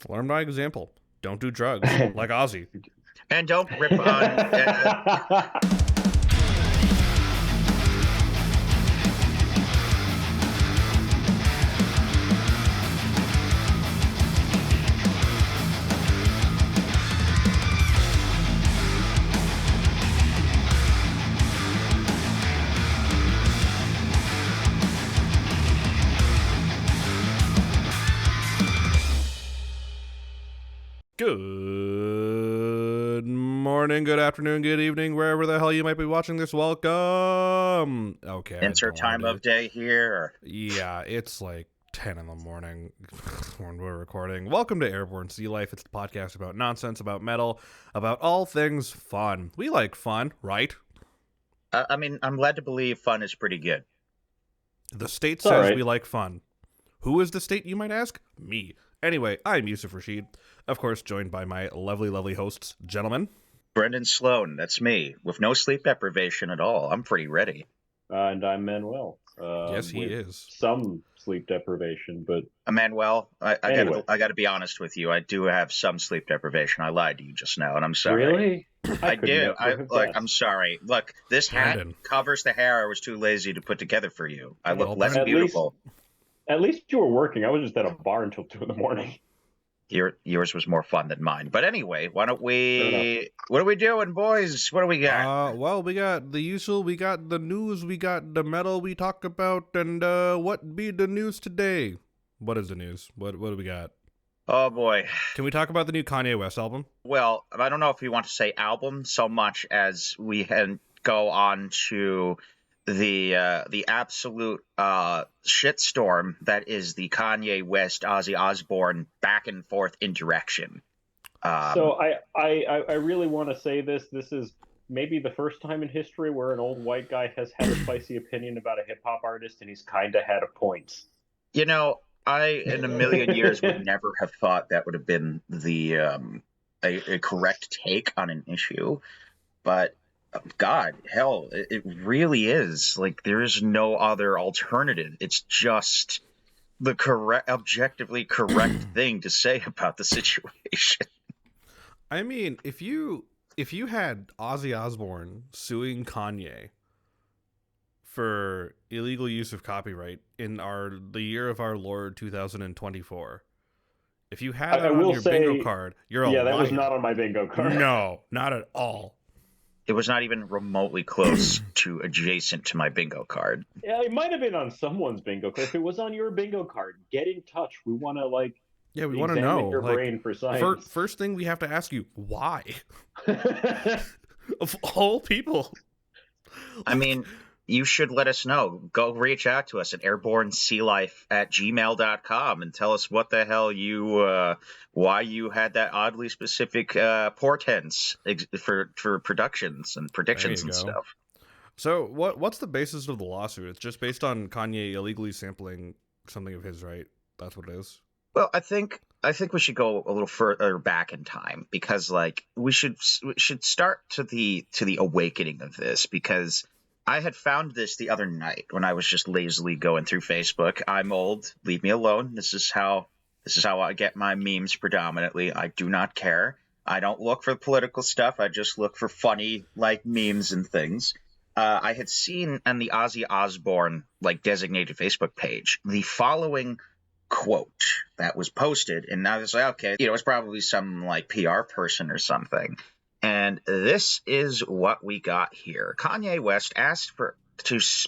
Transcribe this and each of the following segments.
Learn by example. Don't do drugs like Ozzy. And don't rip on... Good morning, good afternoon, good evening, wherever the hell you might be watching this. Welcome. Okay. Insert time of day here. Yeah, it's like 10 in the morning when we're recording. Welcome to Airborne Sealife. It's the podcast about nonsense, about metal, about all things fun. We like fun, right? I mean, I'm led to believe fun is pretty good. The state says we like fun. Who is the state, you might ask? Me. Anyway, I'm Yusuf Rashid, of course, joined by my lovely, lovely hosts, gentlemen. Brendan Sloan, that's me, with no sleep deprivation at all. I'm pretty ready. And I'm Manuel. Yes, he is. Some sleep deprivation, but... Manuel, Anyway. I got to be honest with you. I do have some sleep deprivation. I lied to you just now, and I'm sorry. Really? I could do. never have guessed. I'm sorry. Look, this hat Brandon. covers the hair I was too lazy to put together for you. I look Well, less at beautiful. At least you were working. I was just at a bar until 2 in the morning. Yours was more fun than mine. But anyway, why don't Fair we... What are we doing, boys? What do we got? Well, we got the usual, we got the news, we got the metal we talk about, and what be the news today? What is the news? What do we got? Oh, boy. Can we talk about the new Kanye West album? Well, I don't know if we want to say album so much as we can go on to the absolute shitstorm that is the Kanye West Ozzy Osborne back and forth interaction. So I really want to say this. This is maybe the first time in history where an old white guy has had a spicy opinion about a hip-hop artist, and he's kind of had a point. You know, I, in a million years, would never have thought that would have been the a correct take on an issue. But, God, hell, it really is. Like, there is no other alternative. It's just the objectively correct thing to say about the situation. I mean, if you had Ozzy Osbourne suing Kanye for illegal use of copyright in the year of our Lord 2024, if you had that on your bingo card, you're a liar. That was not on my bingo card. No, not at all. It was not even remotely close to adjacent to my bingo card. Yeah, it might have been on someone's bingo card. If it was on your bingo card, get in touch. We want to, we want to know. Your brain for science. First thing we have to ask you, why? Of all people. I mean, you should let us know. Go reach out to us at airbornesealife@gmail.com and tell us what the hell why you had that oddly specific portents for productions and predictions and stuff. So what's the basis of the lawsuit? It's just based on Kanye illegally sampling something of his, right? That's what it is. Well, I think we should go a little further back in time because, we should start to the awakening of this, because I had found this the other night when I was just lazily going through Facebook. I'm old. Leave me alone. This is how I get my memes predominantly. I do not care. I don't look for political stuff. I just look for funny memes and things. I had seen on the Ozzy Osborne designated Facebook page the following quote that was posted, and I was like, okay, it's probably some PR person or something. And this is what we got here. Kanye West asked for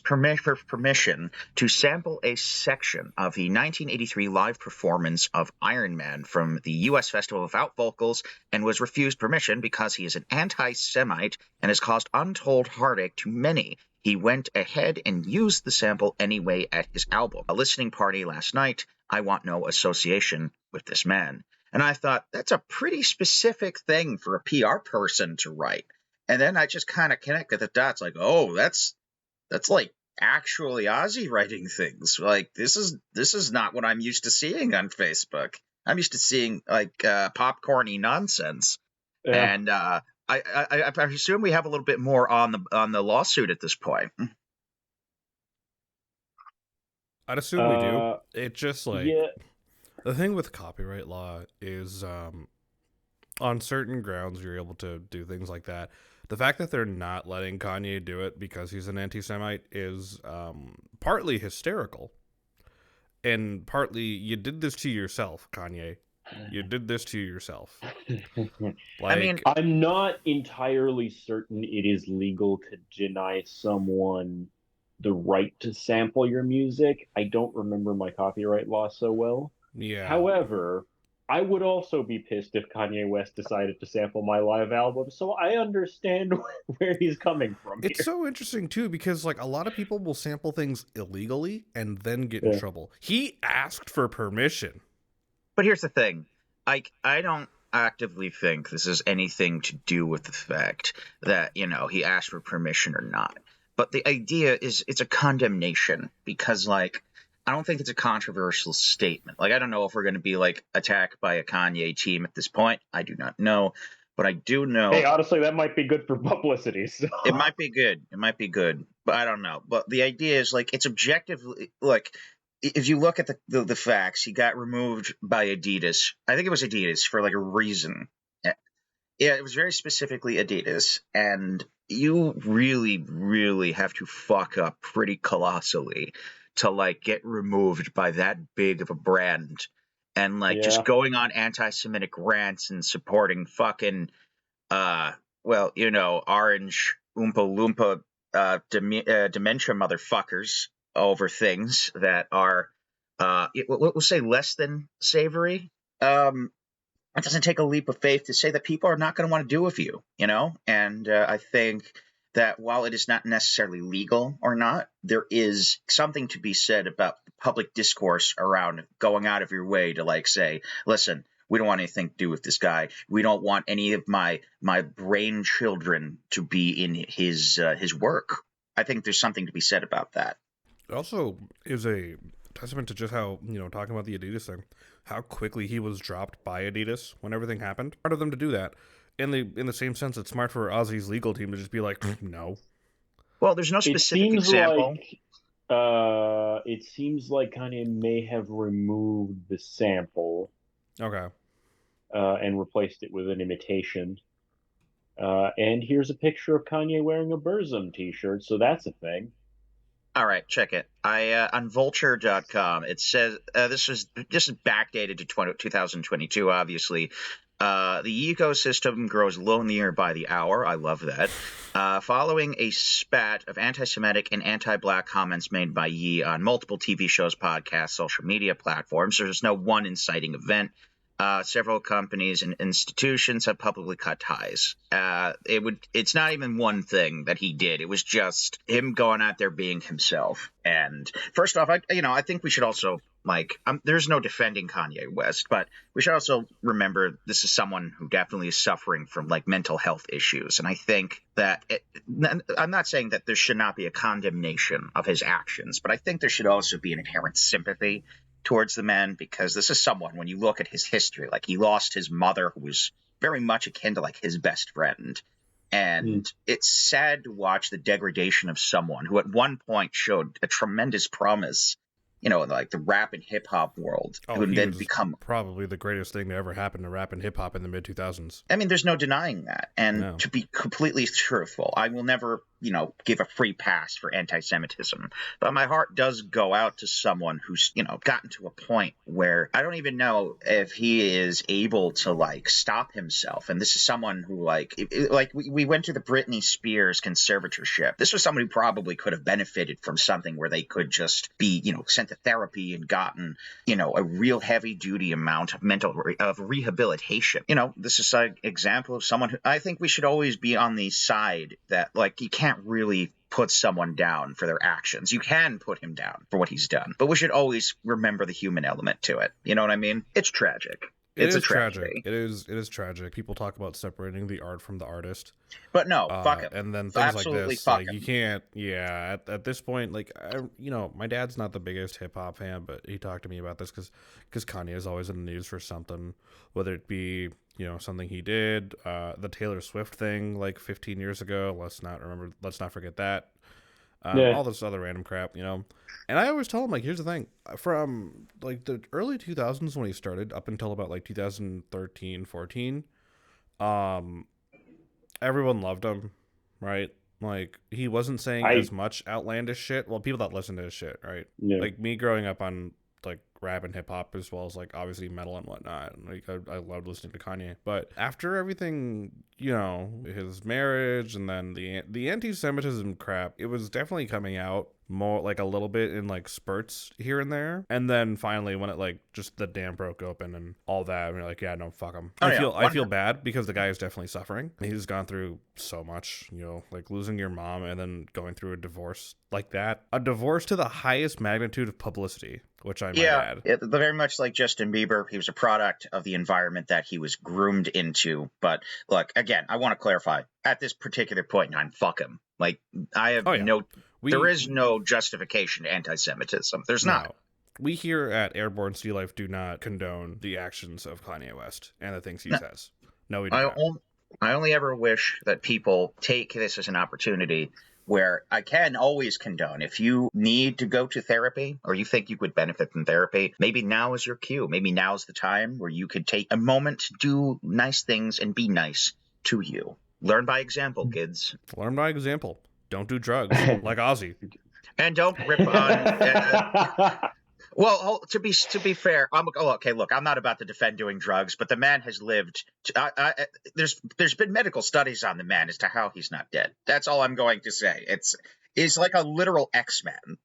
permission to sample a section of the 1983 live performance of Iron Man from the U.S. Festival without vocals, and was refused permission because he is an anti-Semite and has caused untold heartache to many. He went ahead and used the sample anyway at his album. A listening party last night. I want no association with this man. And I thought, that's a pretty specific thing for a PR person to write. And then I just kind of connected the dots, that's actually Ozzy writing things. This is not what I'm used to seeing on Facebook. I'm used to seeing popcorny nonsense. Yeah. And I assume we have a little bit more on the lawsuit at this point. I'd assume we do. It just The thing with copyright law is, on certain grounds, you're able to do things like that. The fact that they're not letting Kanye do it because he's an anti-Semite is partly hysterical. And partly, you did this to yourself, Kanye. You did this to yourself. I mean, I'm not entirely certain it is legal to deny someone the right to sample your music. I don't remember my copyright law so well. yeah. However, I would also be pissed if Kanye West decided to sample my live album, so I understand where he's coming from It's here. so interesting, too, because, like, a lot of people will sample things illegally and then get in Yeah. trouble. He asked for permission. but here's the thing. I don't actively think this has anything to do with the fact that, he asked for permission or not. But the idea is it's a condemnation because, like, I don't think it's a controversial statement. Like, I don't know if we're going to be, like, attacked by a Kanye team at this point. I do not know. But I do know Hey, honestly, that might be good for publicity. So. it might be good. It might be good. But I don't know. But the idea is, like, it's objectively, like, if you look at the facts, he got removed by Adidas. I think it was Adidas for, like, a reason. Yeah, it was very specifically Adidas. And you really, really have to fuck up pretty colossally to, like, get removed by that big of a brand. And, like, Yeah. just going on anti-Semitic rants and supporting fucking, orange Oompa Loompa dementia motherfuckers over things that are, we'll say, less than savory. It doesn't take a leap of faith to say that people are not going to want to do with you, And I think that while it is not necessarily legal or not, there is something to be said about public discourse around going out of your way to, like, say, listen, we don't want anything to do with this guy. We don't want any of my brain children to be in his work. I think there's something to be said about that. It also is a testament to just how, talking about the Adidas thing, how quickly he was dropped by Adidas when everything happened. Hard of them to do that. In the same sense, it's smart for Ozzy's legal team to just be like, no. Well, there's no specific example. It seems like Kanye may have removed the sample. Okay. And replaced it with an imitation. And here's a picture of Kanye wearing a Burzum t-shirt, so that's a thing. All right, check it. On vulture.com, it says this is backdated to 2022, obviously. The ecosystem grows lonelier by the hour. I love that. Following a spat of anti-Semitic and anti-Black comments made by Ye on multiple TV shows, podcasts, social media platforms, there's no one inciting event. Several companies and institutions have publicly cut ties. It's not even one thing that he did. It was just him going out there being himself. And first off, I think we should also, there's no defending Kanye West, but we should also remember this is someone who definitely is suffering from, like, mental health issues. And I think that I'm not saying that there should not be a condemnation of his actions, but I think there should also be an inherent sympathy towards the man, because this is someone, when you look at his history, like, he lost his mother, who was very much akin to, like, his best friend. And it's sad to watch the degradation of someone who at one point showed a tremendous promise, like the rap and hip hop world, who would then become probably the greatest thing to ever happen to rap and hip hop in the mid 2000s. I mean, there's no denying that. And to be completely truthful, I will never, give a free pass for anti-Semitism. But my heart does go out to someone who's, gotten to a point where I don't even know if he is able to, like, stop himself. And this is someone who, we went to the Britney Spears conservatorship. This was someone who probably could have benefited from something where they could just be, sent to therapy and gotten, a real heavy-duty amount of rehabilitation. This is an example of someone who I think we should always be on the side that, like, you can't really put someone down for their actions. You can put him down for what he's done, but we should always remember the human element to it. You know what I mean? It's tragic. It's a tragedy. It is tragic. People talk about separating the art from the artist, but no, fuck him. And then things Absolutely like this, fuck like, him. you can't. Yeah, at this point, like, my dad's not the biggest hip hop fan, but he talked to me about this because Kanye is always in the news for something, whether it be, something he did, the Taylor Swift thing, like, 15 years ago. Let's not forget that. all this other random crap, you know. And I always tell him, like, here's the thing. From, like, the early 2000s when he started up until about, like, 2013, 14, everyone loved him, right? Like, he wasn't saying as much outlandish shit. Well, people that listen to his shit, right? Yeah. Like, me growing up on, like, rap and hip-hop as well as, like, obviously metal and whatnot. Like, I loved listening to Kanye. But after everything, you know, his marriage and then the anti-Semitism crap, it was definitely coming out more, like, a little bit in, like, spurts here and there. And then finally when it, like, just the dam broke open and all that, and you're like, yeah, no, fuck him. I feel bad because the guy is definitely suffering. He's gone through so much, you know, like losing your mom and then going through a divorce like that. A divorce to the highest magnitude of publicity, which I might add. Yeah, very much like Justin Bieber. He was a product of the environment that he was groomed into. But look, again, I want to clarify. At this particular point in time, fuck him. Like, I have there is no justification to anti-Semitism. There's not. We here at Airborne Sealife do not condone the actions of Kanye West and the things he says. No, we do not. I only ever wish that people take this as an opportunity where I can always condone. If you need to go to therapy or you think you could benefit from therapy, maybe now is your cue. Maybe now's the time where you could take a moment to do nice things and be nice to you. Learn by example, kids. Learn by example. Don't do drugs like Ozzy. And don't rip on... Well, to be fair, okay. Look, I'm not about to defend doing drugs, but the man has lived. There's been medical studies on the man as to how he's not dead. That's all I'm going to say. It's like a literal X-Men.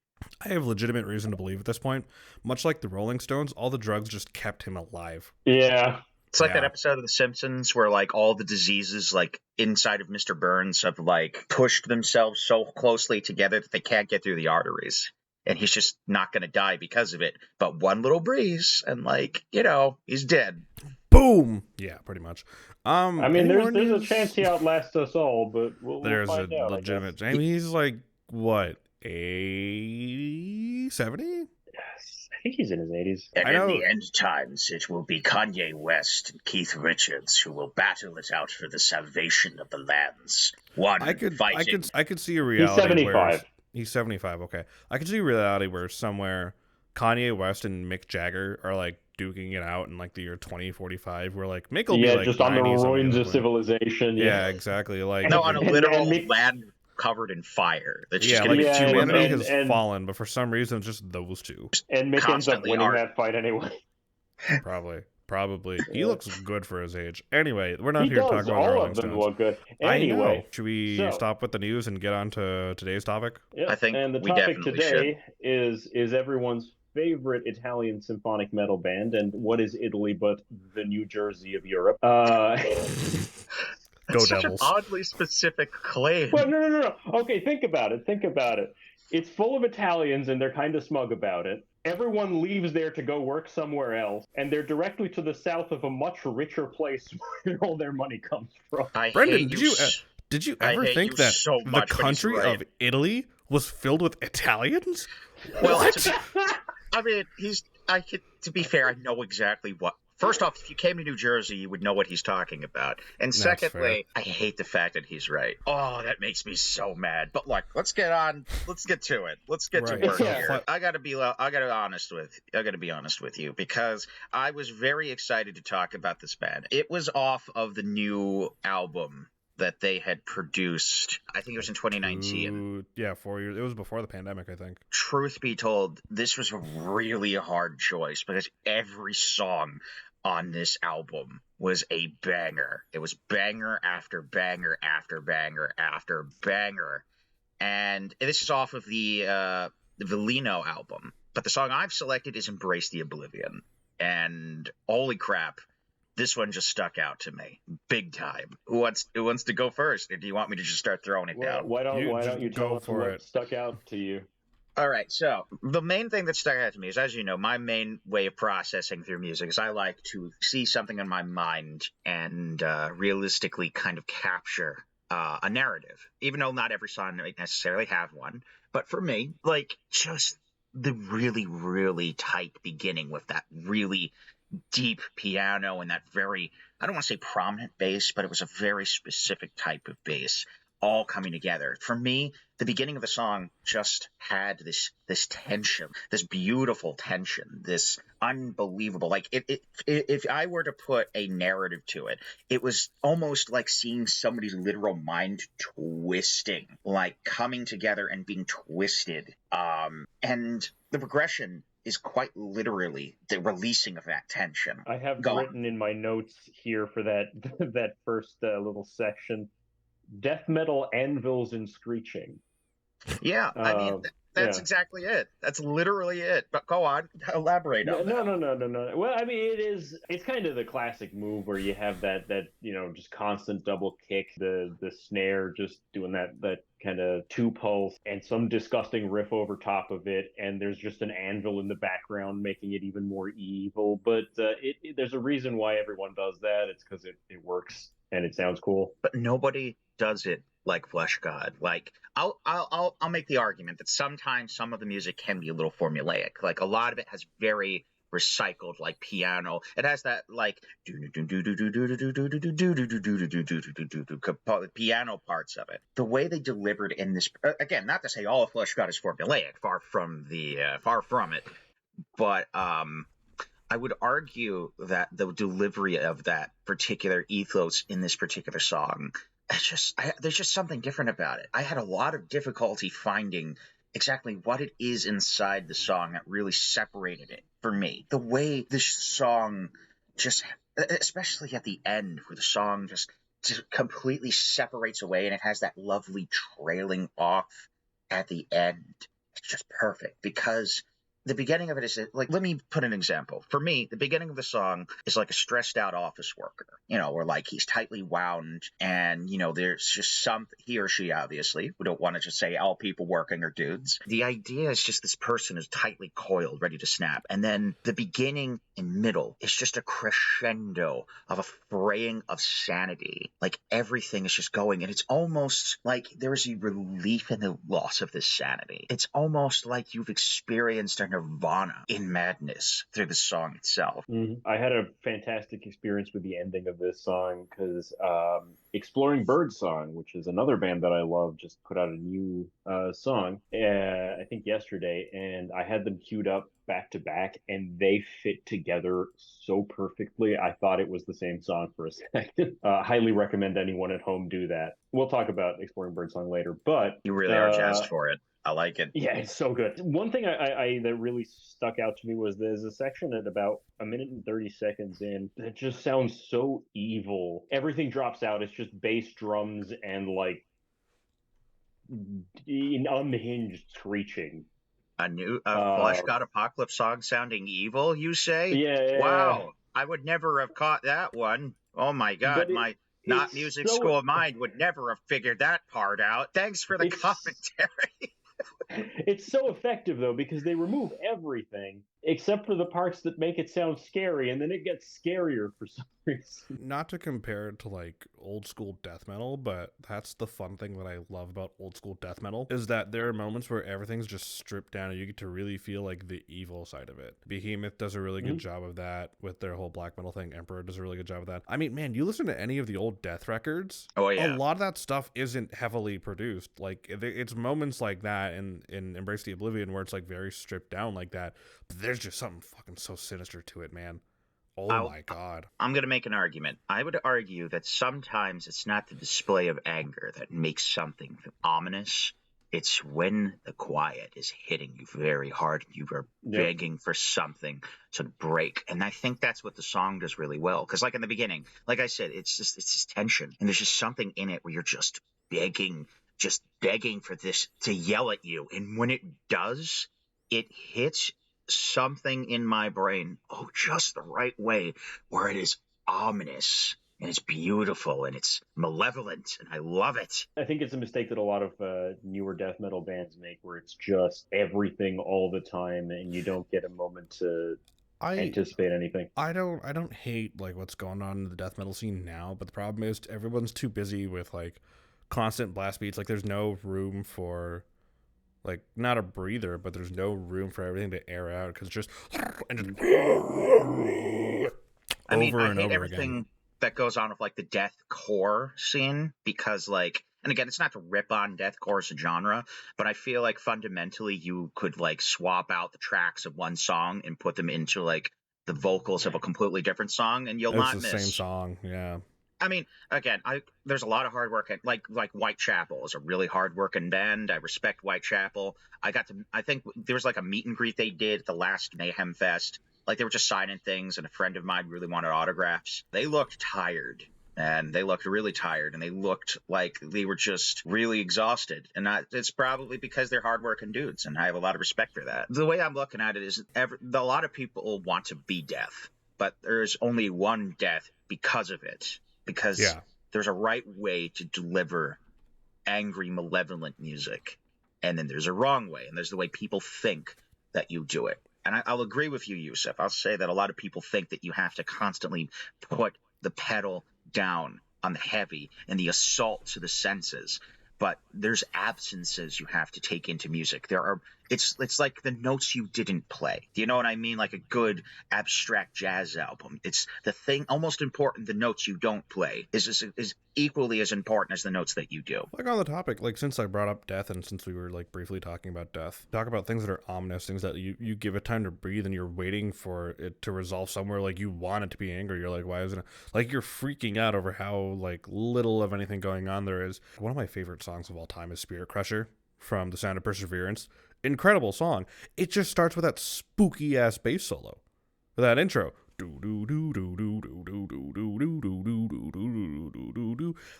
I have legitimate reason to believe at this point. Much like the Rolling Stones, all the drugs just kept him alive. Yeah. It's like that episode of The Simpsons where, like, all the diseases, like, inside of Mr. Burns have, like, pushed themselves so closely together that they can't get through the arteries. And he's just not going to die because of it. But one little breeze, and, like, you know, he's dead. Boom! Yeah, pretty much. I mean, there's a chance he outlasts us all, but we'll find out, legitimate... I mean, he's, like, what, 80? 70? Yes, I think he's in his 80s. And in the end times, it will be Kanye West and Keith Richards who will battle it out for the salvation of the lands. I could see a reality. He's 75. He's 75, okay. I could see a reality where somewhere Kanye West and Mick Jagger are, like, duking it out in, like, the year 2045, where, like, Mick will be, like, just on the ruins of civilization. Yeah, exactly. Like, no, on a literal land covered in fire. That's just going to be humanity has fallen, but for some reason, it's just those two. And Mick ends up winning that fight anyway. Probably. He looks good for his age. Anyway, we're not here to talk about the Rolling Stones. Look good. Anyway, I know. Should we stop with the news and get on to today's topic? Yeah. I think and the topic today is everyone's favorite Italian symphonic metal band, and what is Italy but the New Jersey of Europe? Go Devils. Devils. An oddly specific claim. Well, no. Okay, think about it. It's full of Italians, and they're kind of smug about it. Everyone leaves there to go work somewhere else, and they're directly to the south of a much richer place where all their money comes from. Brendan, did you ever think that the country of Italy was filled with Italians? Well, to be fair, I know exactly what. First off, if you came to New Jersey, you would know what he's talking about. And secondly, I hate the fact that he's right. Oh, that makes me so mad. But look, let's get to it. Let's get to work here. I gotta be honest with you because I was very excited to talk about this band. It was off of the new album that they had produced. I think it was in 2019. Yeah, 4 years. It was before the pandemic, I think. Truth be told, this was a really hard choice because every song on this album was a banger. It was banger after banger after banger after banger. And this is off of the Velino album. But the song I've selected is Embrace the Oblivion. And holy crap, this one just stuck out to me big time. Who wants to go first? Or do you want me to just start throwing it down? Why don't you tell us what stuck out to you? All right, so the main thing that stuck out to me is, as you know, my main way of processing through music is I like to see something in my mind and realistically kind of capture a narrative, even though not every song might necessarily have one. But for me, like, just the really, really tight beginning with that really deep piano and that very, I don't want to say prominent bass, but it was a very specific type of bass. all coming together. For me, the beginning of the song just had this tension, this beautiful tension, this unbelievable, like if I were to put a narrative to it, it was almost like seeing somebody's literal mind twisting, like coming together and being twisted. And the progression is quite literally the releasing of that tension. I have Go on. written in my notes here for that that first little section, death metal anvils and screeching. Yeah, I mean, that's exactly it. That's literally it. But go on, elaborate on that. No. Well, I mean, it's kind of the classic move where you have that just constant double kick, the snare just doing that kind of two pulse, and some disgusting riff over top of it, and there's just an anvil in the background making it even more evil. But there's a reason why everyone does that. It's because it works and it sounds cool. But nobody does it like Fleshgod. Like I'll make the argument that sometimes some of the music can be a little formulaic. Like a lot of it has very recycled like piano. It has that like piano parts of it. The way they delivered in this, again, not to say all of Fleshgod is formulaic, far from it, but I would argue that the delivery of that particular ethos in this particular song, there's just something different about it. I had a lot of difficulty finding exactly what it is inside the song that really separated it for me. The way this song just, especially at the end, where the song just completely separates away and it has that lovely trailing off at the end. It's just perfect because the beginning of it is like, let me put an example. For me, the beginning of the song is like a stressed out office worker, where like he's tightly wound and, there's just he or she, obviously, we don't want to just say all people working are dudes. The idea is just this person is tightly coiled, ready to snap. And then the beginning and middle is just a crescendo of a fraying of sanity. Like everything is just going, and it's almost like there is a relief in the loss of this sanity. It's almost like you've experienced a nirvana in madness through the song itself. Mm-hmm. I had a fantastic experience with the ending of this song because Exploring Birdsong, which is another band that I love, just put out a new song, I think yesterday, and I had them queued up back to back, and they fit together so perfectly. I thought it was the same song for a second. Highly recommend anyone at home do that. We'll talk about Exploring Birdsong later, but you really are jazzed for it. I like it. Yeah, it's so good. One thing I that really stuck out to me was there's a section at about a minute and 30 seconds in that just sounds so evil. Everything drops out. It's just bass drums and like unhinged screeching. A new Fleshgod Apocalypse song sounding evil, you say? Yeah. Wow. I would never have caught that one. Oh my God. My not music school mind would never have figured that part out. Thanks for the commentary. It's so effective, though, because they remove everything except for the parts that make it sound scary, and then it gets scarier for some reason. Not to compare it to, like, old school death metal, but that's the fun thing that I love about old school death metal, is that there are moments where everything's just stripped down and you get to really feel, like, the evil side of it. Behemoth does a really good job of that with their whole black metal thing. Emperor does a really good job of that. I mean, man, you listen to any of the old death records, oh yeah, a lot of that stuff isn't heavily produced. Like, it's moments like that in Embrace the Oblivion where it's, like, very stripped down like that, but there's just something fucking so sinister to it, man. Oh my God. I'm going to make an argument. I would argue that sometimes it's not the display of anger that makes something ominous. It's when the quiet is hitting you very hard. You are begging for something to break. And I think that's what the song does really well. Because like in the beginning, like I said, it's this tension. And there's just something in it where you're just begging for this to yell at you. And when it does, it hits something in my brain, just the right way, where it is ominous and it's beautiful and it's malevolent and I love it. I think it's a mistake that a lot of newer death metal bands make, where it's just everything all the time and you don't get a moment to anticipate anything. I don't hate like what's going on in the death metal scene now, but the problem is everyone's too busy with like constant blast beats. Like there's no room for like not a breather, but there's no room for everything to air out because just and just I hate everything that goes on with like the deathcore scene, because like And again, it's not to rip on deathcore as a genre, but I feel like fundamentally you could like swap out the tracks of one song and put them into like the vocals of a completely different song, and you'll It's not the miss. same song, yeah. I mean, again, there's a lot of hard work. Like Whitechapel is a really hard working band. I respect Whitechapel. I think there was like a meet and greet they did at the last Mayhem Fest. Like they were just signing things, and a friend of mine really wanted autographs. They looked tired, and they looked really tired, and they looked like they were just really exhausted. And it's probably because they're hardworking dudes, and I have a lot of respect for that. The way I'm looking at it is a lot of people want to be death, but there's only one death because of it. Because there's a right way to deliver angry, malevolent music, and then there's a wrong way, and there's the way people think that you do it. And I'll agree with you, Yusuf. I'll say that a lot of people think that you have to constantly put the pedal down on the heavy and the assault to the senses. But there's absences you have to take into music. It's like the notes you didn't play. Do you know what I mean? Like a good abstract jazz album. It's the thing almost important. The notes you don't play is equally as important as the notes that you do. Like on the topic, like since I brought up death and since we were like briefly talking about death, talk about things that are ominous, things that you give it time to breathe and you're waiting for it to resolve somewhere. Like you want it to be angry. You're like, why isn't it? Like you're freaking out over how like little of anything going on there is. One of my favorite songs of all time is Spirit Crusher from The Sound of Perseverance. Incredible song. It just starts with that spooky ass bass solo. That intro.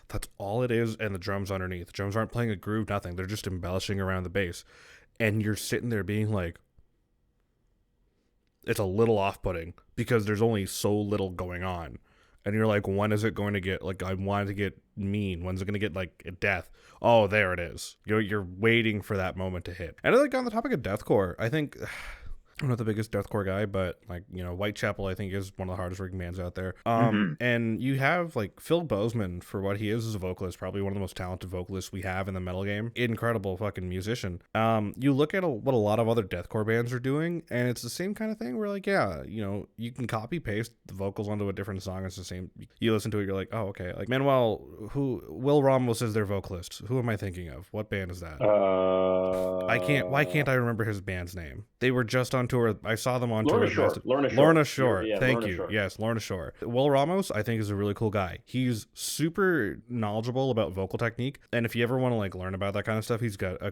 That's all it is, and the drums underneath. The drums aren't playing a groove, nothing. They're just embellishing around the bass. And you're sitting there being like, it's a little off-putting because there's only so little going on. And you're like, when is it going to get, like, I want it to get mean. When's it going to get, like, a death? Oh, there it is. You're waiting for that moment to hit. And, like, on the topic of deathcore, I think, I'm not the biggest deathcore guy, but, like, you know, Whitechapel, I think, is one of the hardest working bands out there. And you have, like, Phil Bozeman, for what he is as a vocalist, probably one of the most talented vocalists we have in the metal game. Incredible fucking musician. You look at what a lot of other deathcore bands are doing, and it's the same kind of thing where, like, yeah, you know, you can copy paste the vocals onto a different song. It's the same. You listen to it, you're like, oh, okay. Like, Manuel, Will Ramos is their vocalist. Who am I thinking of? What band is that? Why can't I remember his band's name? They were just on tour. I saw them on Lorna tour. Shore. Lorna Shore. Lorna Shore. Yeah, Thank Lorna you. Shore. Yes, Lorna Shore. Will Ramos, I think, is a really cool guy. He's super knowledgeable about vocal technique, and if you ever want to like learn about that kind of stuff, he's got a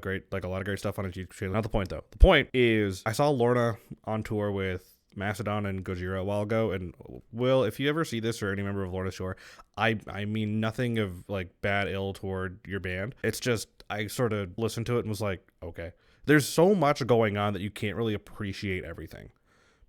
lot of great stuff on his YouTube channel. Not the point though. The point is, I saw Lorna on tour with Macedon and Gojira a while ago, and Will, if you ever see this or any member of Lorna Shore, I mean nothing of like bad ill toward your band. It's just I sort of listened to it and was like, okay. There's so much going on that you can't really appreciate everything.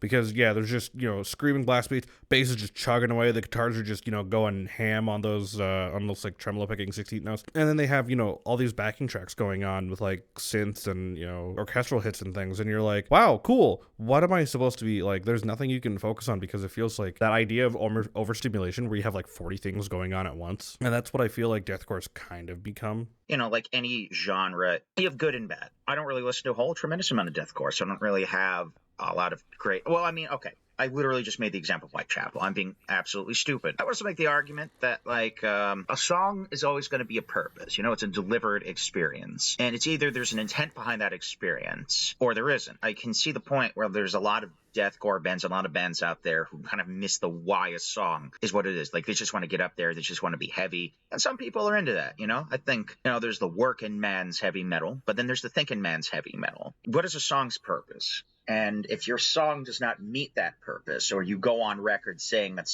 Because, yeah, there's just, you know, screaming blast beats, bass is just chugging away, the guitars are just, you know, going ham on those like, tremolo picking 16th notes. And then they have, you know, all these backing tracks going on with, like, synths and, you know, orchestral hits and things. And you're like, wow, cool. What am I supposed to be, like, there's nothing you can focus on because it feels like that idea of overstimulation where you have, like, 40 things going on at once. And that's what I feel like deathcore's kind of become. You know, like any genre, you have good and bad. I don't really listen to a whole tremendous amount of deathcore, so I don't really have a lot of great. Well, I mean, okay, I literally just made the example of Whitechapel. I'm being absolutely stupid. I also make the argument that, like, a song is always going to be a purpose. You know, it's a delivered experience. And it's either there's an intent behind that experience or there isn't. I can see the point where there's a lot of deathcore bands, a lot of bands out there who kind of miss the why a song is what it is. Like, they just want to get up there. They just want to be heavy. And some people are into that, you know? I think, you know, there's the working man's heavy metal, but then there's the thinking man's heavy metal. What is a song's purpose? And if your song does not meet that purpose, or you go on record saying that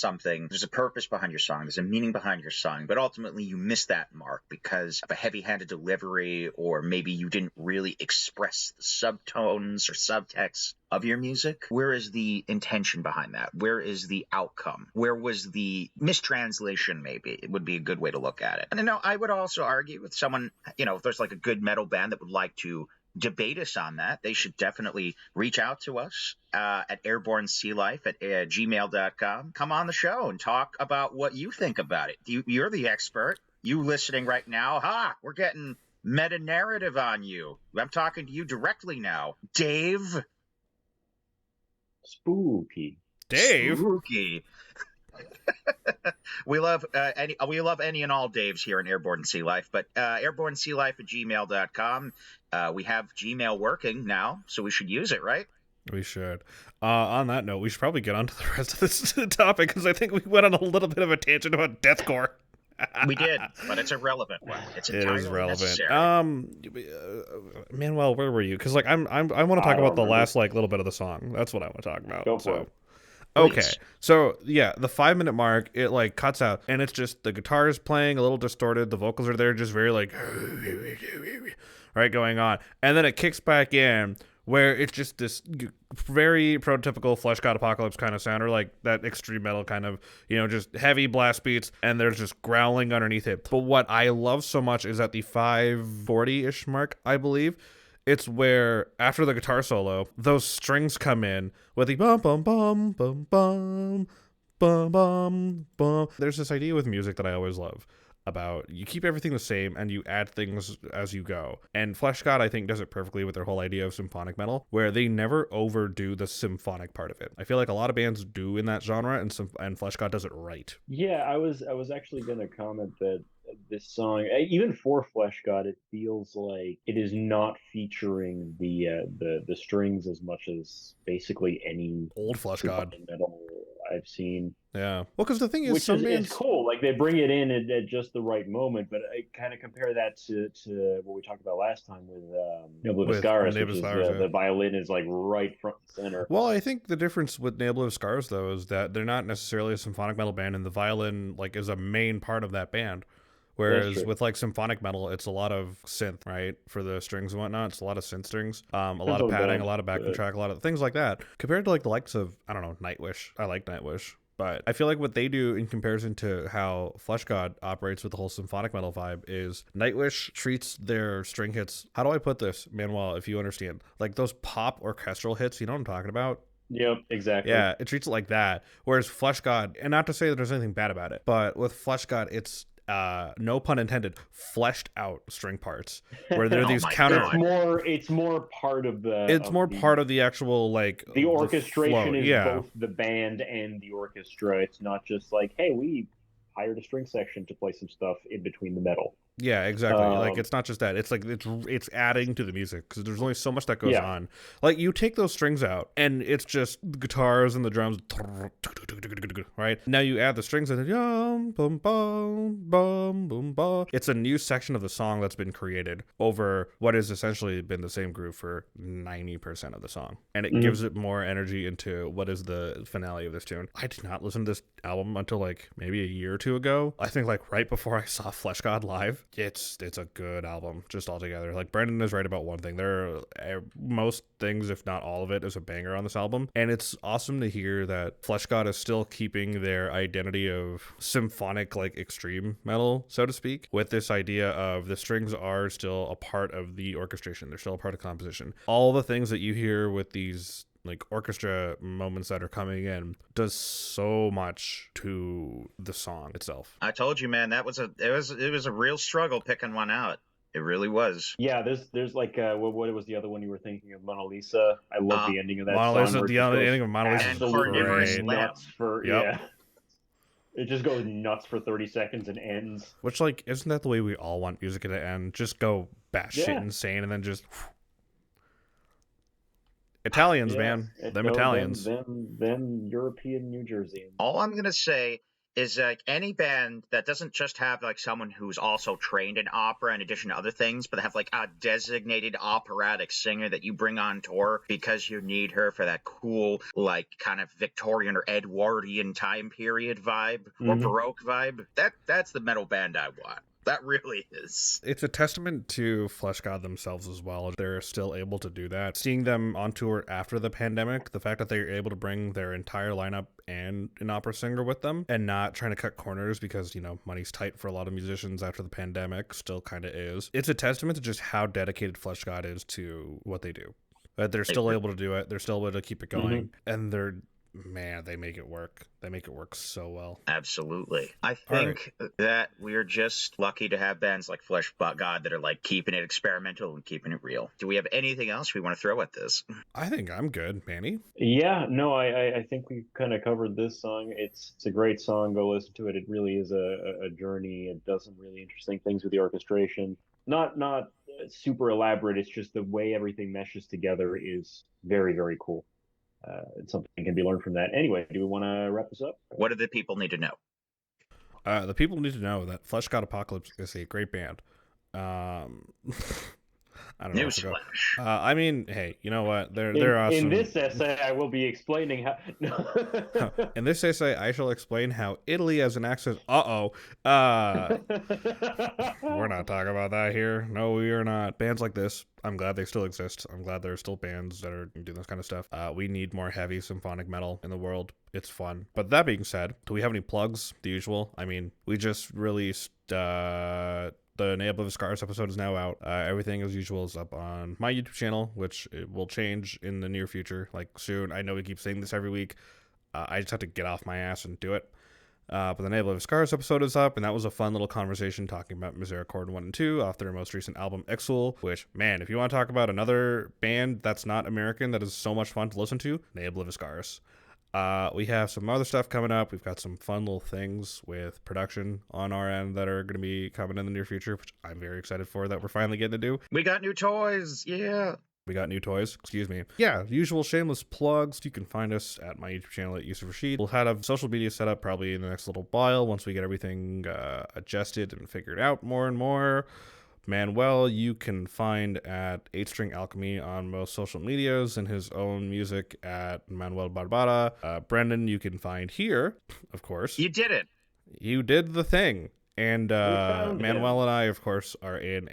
there's a purpose behind your song, there's a meaning behind your song, but ultimately you miss that mark because of a heavy-handed delivery, or maybe you didn't really express the subtones or subtext of your music, where is the intention behind that? Where is the outcome? Where was the mistranslation, maybe? It would be a good way to look at it. And, you know, I would also argue with someone, you know, if there's like a good metal band that would like to debate us on that, they should definitely reach out to us at Airborne Sealife at gmail.com. Come on the show and talk about what you think about it. You're the expert. You listening right now, we're getting meta-narrative on you. I'm talking to you directly now. Dave. Spooky. Dave? Spooky. We love any and all Daves here in Airborne Sealife, but airbornesealife@gmail.com. We have Gmail working now, so we should use it, right? We should. On that note, we should probably get on to the rest of this topic, because I think we went on a little bit of a tangent about deathcore. We did, but it's a relevant one. It is relevant. necessary. Manuel, where were you? Because like I want to talk about the last like little bit of the song. That's what I want to talk about. Go for it. Okay, so yeah, the 5-minute mark, it like cuts out, and it's just the guitar is playing a little distorted. The vocals are there, just very like, right, going on, and then it kicks back in, where it's just this very prototypical Fleshgod Apocalypse kind of sound, or like that extreme metal kind of, just heavy blast beats, and there's just growling underneath it. But what I love so much is at the 5:40-ish mark, I believe, it's where after the guitar solo, those strings come in with the bum bum bum bum bum bum bum bum. There's this idea with music that I always love about you keep everything the same and you add things as you go. And Fleshgod, I think, does it perfectly with their whole idea of symphonic metal, where they never overdo the symphonic part of it. I feel like a lot of bands do in that genre, and Fleshgod does it right. Yeah, I was actually going to comment that this song, even for Fleshgod, it feels like it is not featuring the strings as much as basically any old Fleshgod metal I've seen. Yeah, well, because the thing is, which is cool. Like they bring it in at just the right moment. But I kind of compare that to what we talked about last time with Oblivious, which is the violin is like right front and center. Well, I think the difference with Oblivious, though, is that they're not necessarily a symphonic metal band, and the violin like is a main part of that band. Whereas with like symphonic metal, it's a lot of synth, right, for the strings and whatnot. It's a lot of synth strings, a lot of padding, a lot of backing track, a lot of things like that. Compared to like the likes of, I don't know, Nightwish. I like Nightwish. But I feel like what they do in comparison to how Fleshgod operates with the whole symphonic metal vibe is Nightwish treats their string hits, how do I put this, Manuel, if you understand? Like those pop orchestral hits, you know what I'm talking about? Yep, exactly. Yeah, it treats it like that. Whereas Fleshgod, and not to say that there's anything bad about it, but with Fleshgod, it's no pun intended, fleshed out string parts where there are these counter. It's more part of the. It's more part of the actual like the orchestration is both the band and the orchestra. It's not just like, hey, we hired a string section to play some stuff in between the metal. Yeah, exactly. Like it's not just that. It's like it's adding to the music because there's only so much that goes on. Like you take those strings out and it's just the guitars and the drums, right? Now you add the strings and it's a new section of the song that's been created over what has essentially been the same groove for 90% of the song, and it gives it more energy into what is the finale of this tune. I did not listen to this album until like maybe a year or two ago. I think like right before I saw Fleshgod live. It's a good album just altogether. Like Brendan is right about one thing. There are most things, if not all of it, is a banger on this album, and it's awesome to hear that Fleshgod is still keeping their identity of symphonic, like extreme metal, so to speak, with this idea of the strings are still a part of the orchestration. They're still a part of composition. All the things that you hear with these like orchestra moments that are coming in does so much to the song itself. I told you, man, it was a real struggle picking one out. It really was. Yeah, there's like what was the other one you were thinking of? Mona Lisa. I love the ending of that Mona song. The ending of Mona Lisa is great. Nuts for it just goes nuts for 30 seconds and ends. Which like isn't that the way we all want music to end? Just go batshit insane and then just. Italians, man. Them Italians. Them European New Jersey. All I'm going to say is like any band that doesn't just have like someone who's also trained in opera in addition to other things, but have like a designated operatic singer that you bring on tour because you need her for that cool like kind of Victorian or Edwardian time period vibe or Baroque vibe. That's the metal band I want. That really is. It's a testament to Fleshgod themselves as well. They're still able to do that. Seeing them on tour after the pandemic, the fact that they're able to bring their entire lineup and an opera singer with them and not trying to cut corners because, money's tight for a lot of musicians after the pandemic, still kind of is. It's a testament to just how dedicated Fleshgod is to what they do. They're still able to do it. They're still able to keep it going. And they're man, they make it work. They make it work so well. Absolutely. I All right. think that we're just lucky to have bands like Fleshgod that are like keeping it experimental and keeping it real. Do we have anything else we want to throw at this? I think I'm good, Manny. Yeah, no, I think we kind of covered this song. It's a great song. Go listen to it. It really is a journey. It does some really interesting things with the orchestration. Not super elaborate. It's just the way everything meshes together is very, very cool. It's something that can be learned from that. Anyway, do we want to wrap this up? What do the people need to know? The people need to know that Fleshgod Apocalypse is a great band. I don't know. Newsflash. I mean, hey, you know what? They're awesome. In this essay, I will be explaining how. In this essay, I shall explain how Italy has an accent. We're not talking about that here. No, we are not. Bands like this, I'm glad they still exist. I'm glad there are still bands that are doing this kind of stuff. We need more heavy symphonic metal in the world. It's fun. But that being said, do we have any plugs? The usual. I mean, we just released the Nail of Scars episode is now out. Everything as usual is up on my YouTube channel, which it will change in the near future, like soon. I know we keep saying this every week. I just have to get off my ass and do it. But the Nail of Scars episode is up, and that was a fun little conversation talking about Misericord 1 and 2 off their most recent album, Exul, which, man, if you want to talk about another band that's not American that is so much fun to listen to, Nail of Scars. We have some other stuff coming up. We've got some fun little things with production on our end that are going to be coming in the near future, which I'm very excited for that we're finally getting to do. We got new toys. Yeah. We got new toys. Excuse me. Yeah, usual shameless plugs. You can find us at my YouTube channel at Yusuf Rashid. We'll have social media set up probably in the next little while once we get everything adjusted and figured out more and more. Manuel, you can find at 8-String Alchemy on most social medias and his own music at Manuel Barbara. Brendan, you can find here, of course. You did it. You did the thing. And Manuel him. and I, of course, are in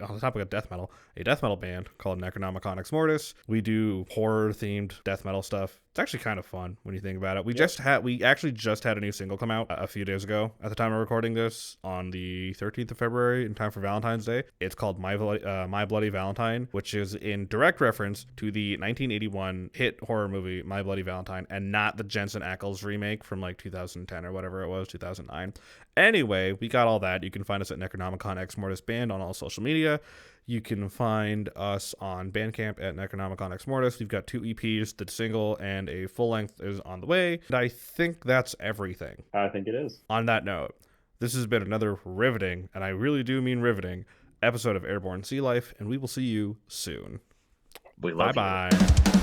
on the topic of death metal, a death metal band called Necronomicon Ex Mortis. We do horror-themed death metal stuff. It's actually kind of fun when you think about it. We actually just had a new single come out a few days ago at the time of recording this on the 13th of February in time for Valentine's Day. It's called My Bloody Valentine, which is in direct reference to the 1981 hit horror movie My Bloody Valentine and not the Jensen Ackles remake from like 2010 or whatever it was, 2009. Anyway, we got all that. You can find us at Necronomicon Ex Mortis Band on all social media. You can find us on Bandcamp at Necronomicon Ex Mortis. We've got 2 EPs, the single and a full length is on the way. And I think that's everything. I think it is. On that note, this has been another riveting, and I really do mean riveting, episode of Airborne Sealife, and we will see you soon. We love you. Bye-bye.